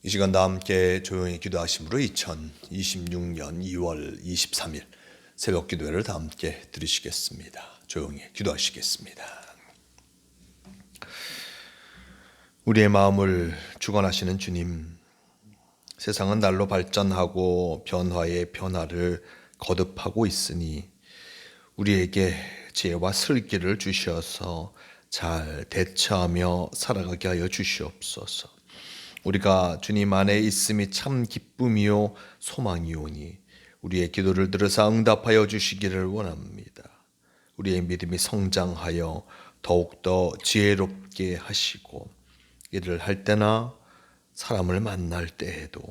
이 시간 다 함께 조용히 기도하심으로 2026년 2월 23일 새벽 기도회를 다 함께 들으시겠습니다. 조용히 기도하시겠습니다. 우리의 마음을 주관하시는 주님, 세상은 날로 발전하고 변화의 변화를 거듭하고 있으니 우리에게 지혜와 슬기를 주셔서 잘 대처하며 살아가게 하여 주시옵소서. 우리가 주님 안에 있음이 참 기쁨이요 소망이오니 우리의 기도를 들으사 응답하여 주시기를 원합니다. 우리의 믿음이 성장하여 더욱더 지혜롭게 하시고 일을 할 때나 사람을 만날 때에도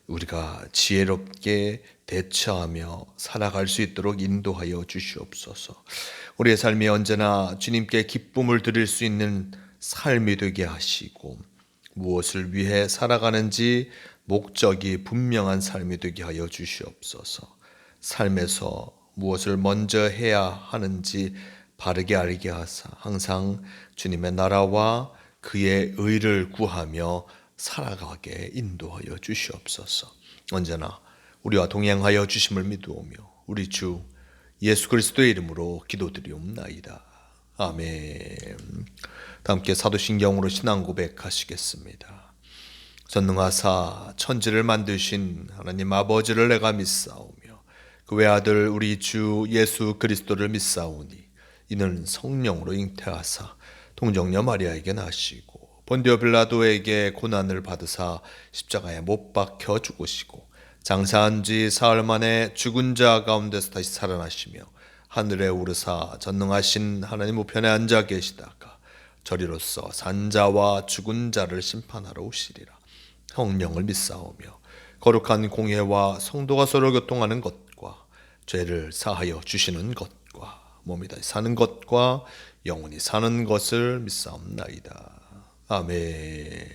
우리가 지혜롭게 대처하며 살아갈 수 있도록 인도하여 주시옵소서. 우리의 삶이 언제나 주님께 기쁨을 드릴 수 있는 삶이 되게 하시고 무엇을 위해 살아가는지 목적이 분명한 삶이 되게 하여 주시옵소서. 삶에서 무엇을 먼저 해야 하는지 바르게 알게 하사 항상 주님의 나라와 그의 의를 구하며 살아가게 인도하여 주시옵소서. 언제나 우리와 동행하여 주심을 믿으오며 우리 주 예수 그리스도의 이름으로 기도드리옵나이다. 아멘. 다 함께 사도신경으로 신앙 고백하시겠습니다. 전능하사 천지를 만드신 하나님 아버지를 내가 믿사오며 그 외아들 우리 주 예수 그리스도를 믿사오니 이는 성령으로 잉태하사 동정녀 마리아에게 나시고 본디오 빌라도에게 고난을 받으사 십자가에 못 박혀 죽으시고 장사한 지 사흘 만에 죽은 자 가운데서 다시 살아나시며 하늘에 오르사 전능하신 하나님 우편에 앉아 계시다가 저리로서 산자와 죽은 자를 심판하러 오시리라. 성령을 믿사오며 거룩한 공회와 성도가 서로 교통하는 것과 죄를 사하여 주시는 것과 몸이 다시 사는 것과 영원히 사는 것을 믿사옵나이다. 아멘.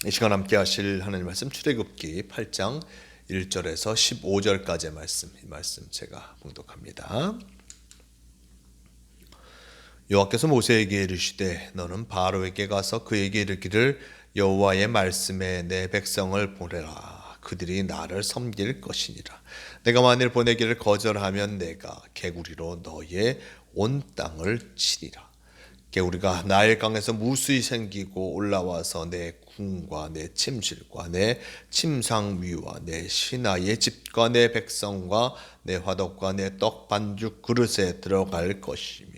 이 시간 함께 하실 하나님 말씀 출애굽기 8장 1절에서 15절까지의 말씀 제가 봉독합니다. 여호와께서 모세에게 이르시되 너는 바로에게 가서 그에게 이르기를 여호와의 말씀에 내 백성을 보내라. 그들이 나를 섬길 것이니라. 내가 만일 보내기를 거절하면 내가 개구리로 너의 온 땅을 치리라. 개구리가 나일강에서 무수히 생기고 올라와서 내 궁과 내 침실과 내 침상위와 내 신하의 집과 내 백성과 내 화덕과 내 떡 반죽 그릇에 들어갈 것이며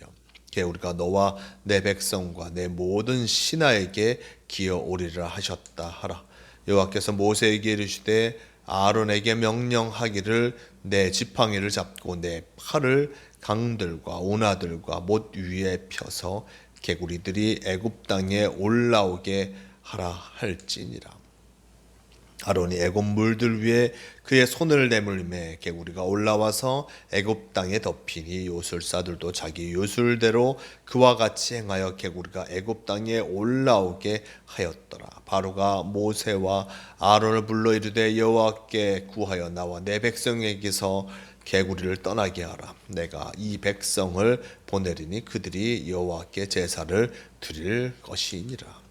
개구리가 너와 내 백성과 내 모든 신하에게 기어오리라 하셨다 하라. 여호와께서 모세에게 이르시되 아론에게 명령하기를 내 지팡이를 잡고 내 팔을 강들과 운하들과 못 위에 펴서 개구리들이 애굽 땅에 올라오게 하라 할지니라. 아론이 애굽 물들 위에 그의 손을 내밀매 개구리가 올라와서 애굽 땅에 덮이니 요술사들도 자기 요술대로 그와 같이 행하여 개구리가 애굽 땅에 올라오게 하였더라. 바로가 모세와 아론을 불러 이르되 여호와께 구하여 나와 내 백성에게서 개구리를 떠나게 하라. 내가 이 백성을 보내리니 그들이 여호와께 제사를 드릴 것이니라.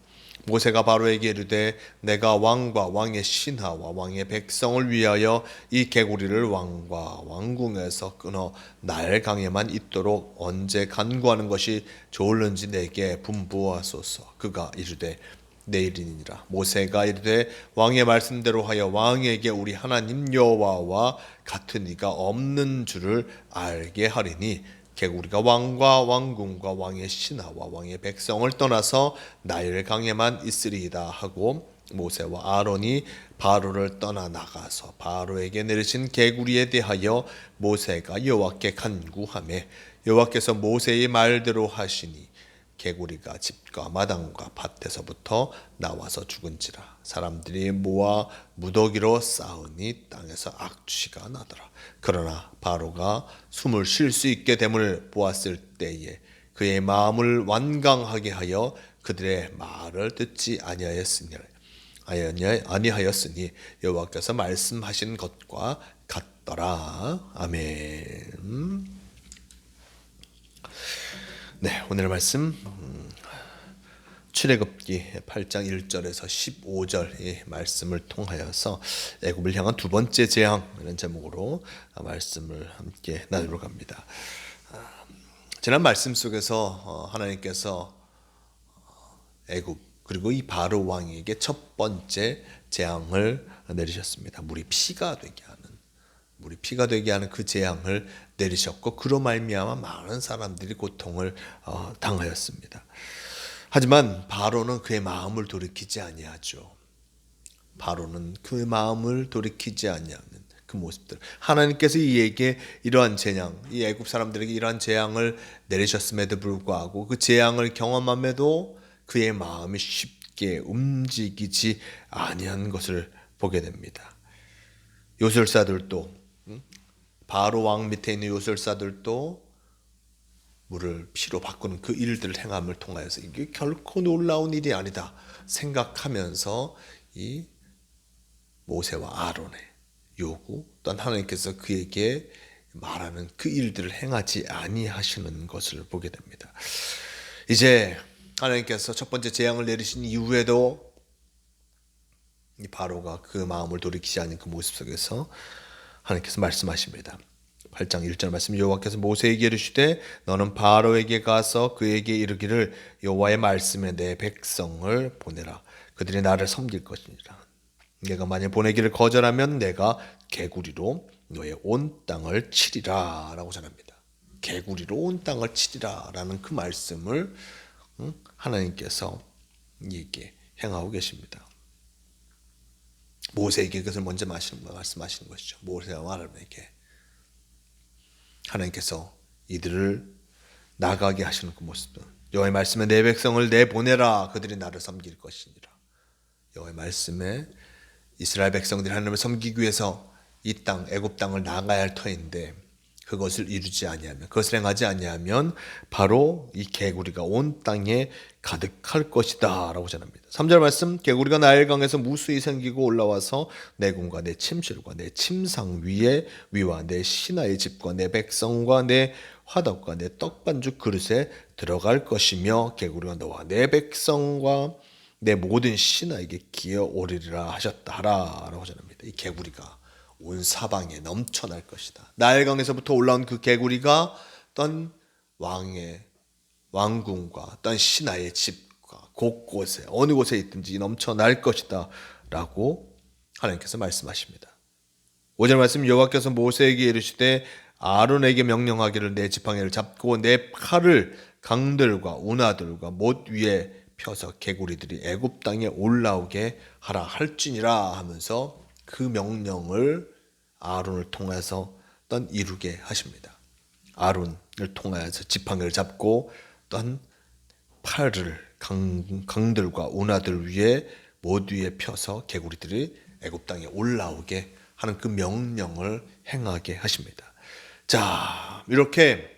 모세가 바로에게 이르되 내가 왕과 왕의 신하와 왕의 백성을 위하여 이 개구리를 왕과 왕궁에서 끊어 나일강에만 있도록 언제 간구하는 것이 좋을는지 내게 분부하소서. 그가 이르되 내일이니라. 모세가 이르되 왕의 말씀대로 하여 왕에게 우리 하나님 여호와와 같은 이가 없는 줄을 알게 하리니 개구리가 왕과 왕궁과 왕의 신하와 왕의 백성을 떠나서 나일강에만 있으리이다 하고 모세와 아론이 바로를 떠나 나가서 바로에게 내리신 개구리에 대하여 모세가 여호와께 간구하매 여호와께서 모세의 말대로 하시니 개구리가 집과 마당과 밭에서부터 나와서 죽은지라. 사람들이 모아 무더기로 쌓으니 땅에서 악취가 나더라. 그러나 바로가 숨을 쉴 수 있게 됨을 보았을 때에 그의 마음을 완강하게 하여 그들의 말을 듣지 아니하였으니 여호와께서 말씀하신 것과 같더라. 아멘. 네, 오늘 말씀 출애굽기 8장 1절에서 15절 의 말씀을 통하여서 애굽을 향한 두 번째 재앙이라는 제목으로 말씀을 함께 나누려고 합니다. 지난 말씀 속에서 하나님께서 애굽 그리고 이 바로 왕에게 첫 번째 재앙을 내리셨습니다. 물이 피가 되게 하는 그 재앙을 내리셨고 그로 말미암아 많은 사람들이 고통을 당하였습니다. 하지만 바로는 그의 마음을 돌이키지 아니하죠. 바로는 그 마음을 돌이키지 아니하는 그 모습들. 하나님께서 이에게 이러한 재앙, 이 애굽 사람들에게 이러한 재앙을 내리셨음에도 불구하고 그 재앙을 경험함에도 그의 마음이 쉽게 움직이지 아니한 것을 보게 됩니다. 요술사들도 바로 왕 밑에 있는 요술사들도 물을 피로 바꾸는 그 일들을 행함을 통하여서 이게 결코 놀라운 일이 아니다 생각하면서 이 모세와 아론의 요구 또한 하나님께서 그에게 말하는 그 일들을 행하지 아니하시는 것을 보게 됩니다. 이제 하나님께서 첫 번째 재앙을 내리신 이후에도 이 바로가 그 마음을 돌이키지 않은 그 모습 속에서 하나님께서 말씀하십니다. 8장 1절 말씀 여호와께서 모세에게 이르시되 너는 바로에게 가서 그에게 이르기를 여호와의 말씀에 내 백성을 보내라. 그들이 나를 섬길 것이니라. 내가 만일 보내기를 거절하면 내가 개구리로 너의 온 땅을 치리라 라고 전합니다. 개구리로 온 땅을 치리라 라는 그 말씀을 하나님께서 이게 행하고 계십니다. 모세에게 그것을 먼저 말씀하시는 것이죠. 모세와 아론에게 하나님께서 이들을 나가게 하시는 그 모습들. 여호와의 말씀에 내 백성을 내보내라. 그들이 나를 섬길 것이니라. 여호와의 말씀에 이스라엘 백성들이 하나님을 섬기기 위해서 이 땅 애굽 땅을 나가야 할 터인데 그것을 이루지 아니하면 그것을 행하지 아니하면 바로 이 개구리가 온 땅에 가득할 것이다 라고 전합니다. 3절 말씀 개구리가 나일강에서 무수히 생기고 올라와서 내 궁과 내 침실과 내 침상 위와 내 신하의 집과 내 백성과 내 화덕과 내 떡반죽 그릇에 들어갈 것이며 개구리가 너와 내 백성과 내 모든 신하에게 기어오리라 하셨다 라고 전합니다. 이 개구리가 온 사방에 넘쳐날 것이다. 나일강에서부터 올라온 그 개구리가 어떤 왕궁과 어떤 신하의 집과 곳곳에 어느 곳에 있든지 넘쳐날 것이다 라고 하나님께서 말씀하십니다. 5절 말씀 여호와께서 모세에게 이르시되 아론에게 명령하기를 내 지팡이를 잡고 내 팔을 강들과 운하들과 못 위에 펴서 개구리들이 애굽 땅에 올라오게 하라 할지니라 하면서 그 명령을 아론을 통해서 어떤 이루게 하십니다. 아론을 통하여서 지팡이를 잡고 어떤 팔을 강들과 운하들 위에 못 위에 펴서 개구리들이 애굽 땅에 올라오게 하는 그 명령을 행하게 하십니다. 자, 이렇게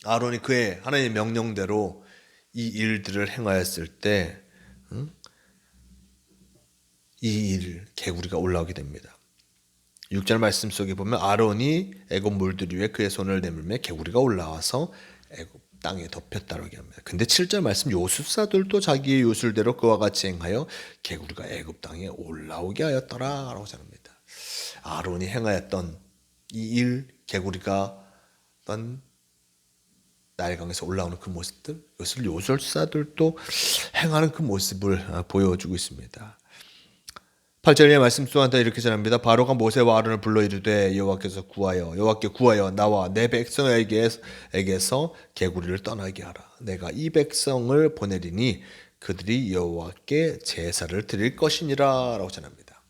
아론이 그의 하나님의 명령대로 이 일들을 행하였을 때 이 일 개구리가 올라오게 됩니다. 6절 말씀 속에 보면 아론이 애굽 물들 위에 그의 손을 내밀며 개구리가 올라와서 애굽 땅에 덮였다고 합니다. 근데 7절 말씀 요술사들도 자기의 요술대로 그와 같이 행하여 개구리가 애굽 땅에 올라오게 하였더라라고 전합니다. 아론이 행하였던 이 일 개구리가 어떤 나일강에서 올라오는 그 모습들 이것을 요술사들도 행하는 그 모습을 보여주고 있습니다. 8절의 말씀 또한 이렇게 전합니다. 바로가 모세와 아론을 불러 이르되 여호와께 구하여 나와 내 백성에게서 개구리를 떠나게 하라. 내가 이 백성을 보내리니 그들이 여호와께 제사를 드릴 것이니라 라고 전합니다.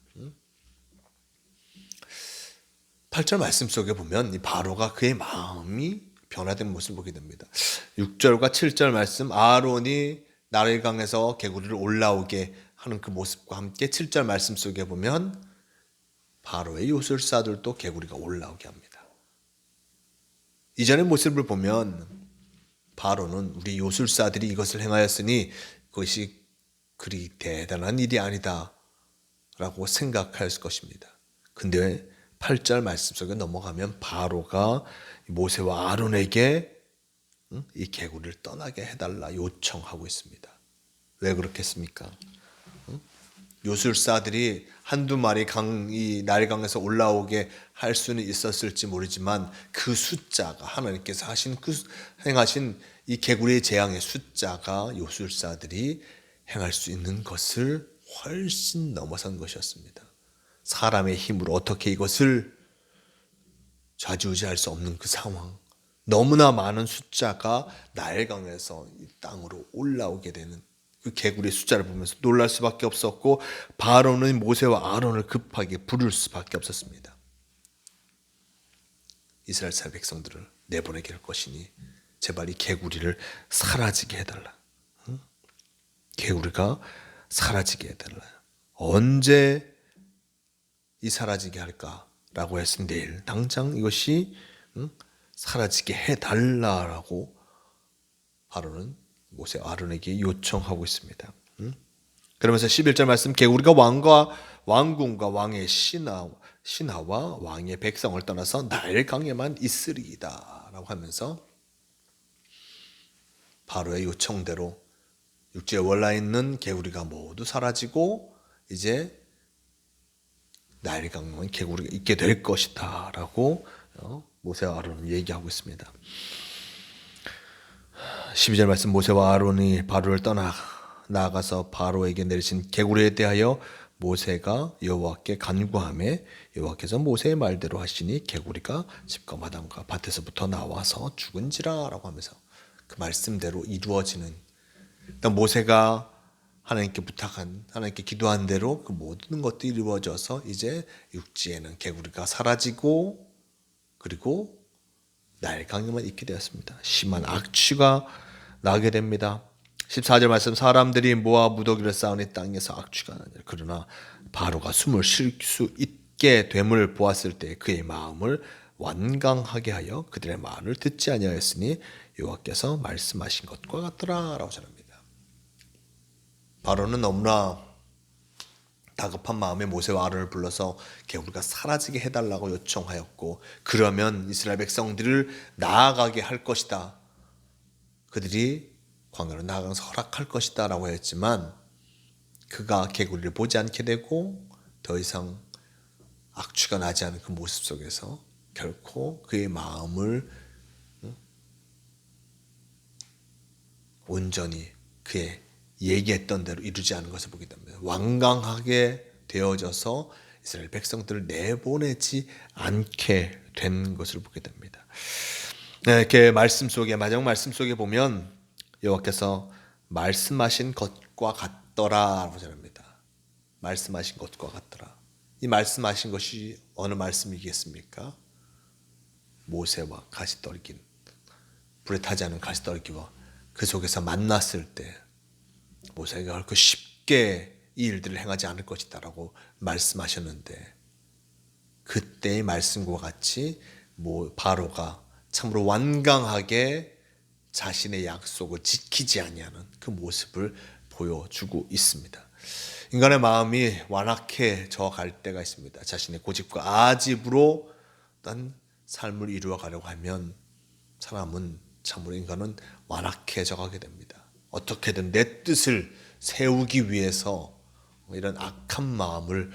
8절 말씀 속에 보면 이 바로가 그의 마음이 변화된 모습을 보게 됩니다. 6절과 7절 말씀 아론이 나일강에서 개구리를 올라오게 하는 그 모습과 함께 7절 말씀 속에 보면 바로의 요술사들도 개구리가 올라오게 합니다. 이전의 모습을 보면 바로는 우리 요술사들이 이것을 행하였으니 그것이 그리 대단한 일이 아니다 라고 생각할 것입니다. 근데 8절 말씀 속에 넘어가면 바로가 모세와 아론에게 이 개구리를 떠나게 해달라 요청하고 있습니다. 왜 그렇겠습니까? 요술사들이 한두 마리 이 나일강에서 올라오게 할 수는 있었을지 모르지만 그 숫자가 하나님께서 행하신 이 개구리의 재앙의 숫자가 요술사들이 행할 수 있는 것을 훨씬 넘어선 것이었습니다. 사람의 힘으로 어떻게 이것을 좌지우지할 수 없는 그 상황, 너무나 많은 숫자가 나일강에서 이 땅으로 올라오게 되는 그 개구리의 숫자를 보면서 놀랄 수밖에 없었고, 바로는 모세와 아론을 급하게 부를 수밖에 없었습니다. 이스라엘 백성들을 내보내게 할 것이니 제발 이 개구리를 사라지게 해달라. 개구리가 사라지게 해달라. 언제 이 사라지게 할까라고 했으면 내일 당장 이것이 사라지게 해달라라고 바로는 모세 아론에게 요청하고 있습니다. 그러면서 11절 말씀, 개구리가 왕궁과 왕의 신하와 왕의 백성을 떠나서 나일강에만 있으리이다 라고 하면서 바로의 요청대로 육지에 올라 있는 개구리가 모두 사라지고 이제 나일강에만 개구리가 있게 될 것이다 라고 모세와 아론은 얘기하고 있습니다. 12절 말씀, 모세와 아론이 바로를 떠나 나아가서 바로에게 내리신 개구리에 대하여 모세가 여호와께 간구하매 여호와께서 모세의 말대로 하시니 개구리가 집과 마당과 밭에서부터 나와서 죽은지라 라고 하면서 그 말씀대로 이루어지는, 그러니까 모세가 하나님께 부탁한, 하나님께 기도한 대로 그 모든 것들이 이루어져서 이제 육지에는 개구리가 사라지고 그리고 나일강에만 있게 되었습니다. 심한 악취가 나게 됩니다. 14절 말씀, 사람들이 모아 무더기를 쌓으니 땅에서 악취가 나니라. 그러나 바로가 숨을 쉴 수 있게 됨을 보았을 때 그의 마음을 완강하게 하여 그들의 말을 듣지 아니하였으니 여호와께서 말씀하신 것과 같더라 라고 전합니다. 바로는 너무나 다급한 마음에 모세와 아론을 불러서 개구리가 사라지게 해달라고 요청하였고, 그러면 이스라엘 백성들을 나아가게 할 것이다, 그들이 광야로 나아가서 허락할 것이다 라고 했지만 그가 개구리를 보지 않게 되고 더 이상 악취가 나지 않은 그 모습 속에서 결코 그의 마음을 온전히 그의 얘기했던 대로 이루지 않은 것을 보게 됩니다. 완강하게 되어져서 이스라엘 백성들을 내보내지 않게 된 것을 보게 됩니다. 네, 이렇게 말씀 속에, 마지막 말씀 속에 보면 여호와께서 말씀하신 것과 같더라라고 전합니다. 말씀하신 것과 같더라. 이 말씀하신 것이 어느 말씀이겠습니까? 모세와 가시떨기, 불에 타지 않은 가시떨기와 그 속에서 만났을 때 모세가 결코 쉽게 이 일들을 행하지 않을 것이다 라고 말씀하셨는데, 그때의 말씀과 같이 바로가 참으로 완강하게 자신의 약속을 지키지 아니하는 그 모습을 보여주고 있습니다. 인간의 마음이 완악해져 갈 때가 있습니다. 자신의 고집과 아집으로 어떤 삶을 이루어 가려고 하면 사람은, 참으로 인간은 완악해져 가게 됩니다. 어떻게든 내 뜻을 세우기 위해서 이런 악한 마음을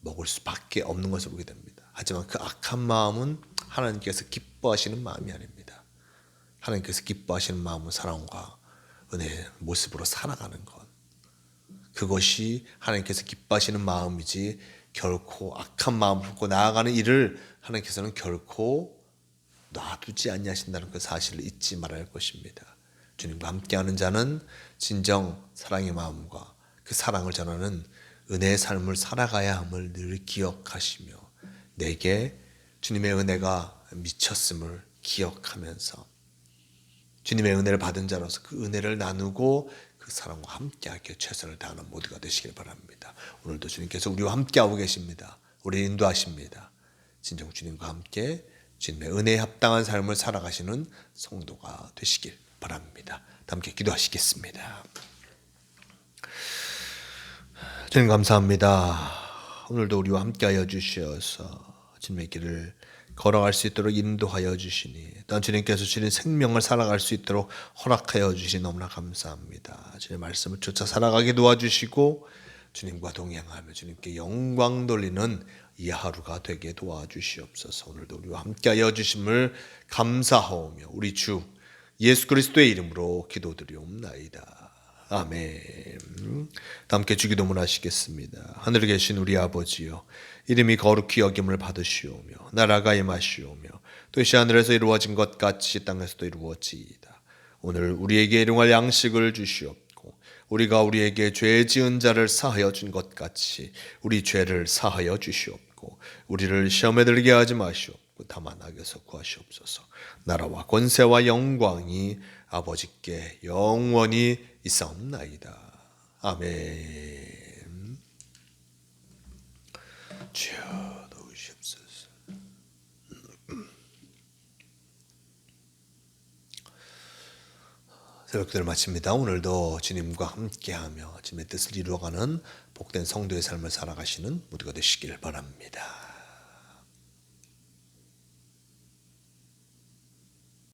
먹을 수밖에 없는 것을 보게 됩니다. 하지만 그 악한 마음은 하나님께서 기뻐하시는 마음이 아닙니다. 하나님께서 기뻐하시는 마음은 사랑과 은혜의 모습으로 살아가는 것, 그것이 하나님께서 기뻐하시는 마음이지, 결코 악한 마음을 품고 나아가는 일을 하나님께서는 결코 놔두지 아니하신다는 그 사실을 잊지 말아야 할 것입니다. 주님과 함께하는 자는 진정 사랑의 마음과 그 사랑을 전하는 은혜의 삶을 살아가야 함을 늘 기억하시며, 내게 주님의 은혜가 미쳤음을 기억하면서 주님의 은혜를 받은 자로서 그 은혜를 나누고 그 사람과 함께하기에 최선을 다하는 모두가 되시길 바랍니다. 오늘도 주님께서 우리와 함께하고 계십니다. 우리 인도하십니다. 진정 주님과 함께 주님의 은혜에 합당한 삶을 살아가시는 성도가 되시길 바랍니다. 함께 기도하시겠습니다. 주님 감사합니다. 오늘도 우리와 함께하여 주셔서 주님의 길을 걸어갈 수 있도록 인도하여 주시니 또한 주님께서 주신 생명을 살아갈 수 있도록 허락하여 주시니 너무나 감사합니다. 주님의 말씀을 쫓아 살아가게 도와주시고 주님과 동행하며 주님께 영광 돌리는 이 하루가 되게 도와주시옵소서. 오늘도 우리와 함께하여 주심을 감사하오며 우리 주 예수 그리스도의 이름으로 기도드리옵나이다. 아멘. 다 함께 주기도문 하시겠습니다. 하늘에 계신 우리 아버지여, 이름이 거룩히 여김을 받으시오며 나라가 임하시오며 뜻이 하늘에서 이루어진 것 같이 땅에서도 이루어지이다. 오늘 우리에게 일용할 양식을 주시옵고 우리가 우리에게 죄 지은 자를 사하여 준 것 같이 우리 죄를 사하여 주시옵고 우리를 시험에 들게 하지 마시옵고 다만 악에서 구하시옵소서. 나라와 권세와 영광이 아버지께 영원히 있사옵나이다. 아멘. 주여 도우시옵소서. 새벽기도를 마칩니다. 오늘도 주님과 함께하며 주님의 뜻을 이루어가는 복된 성도의 삶을 살아가시는 모두가 되시길 바랍니다.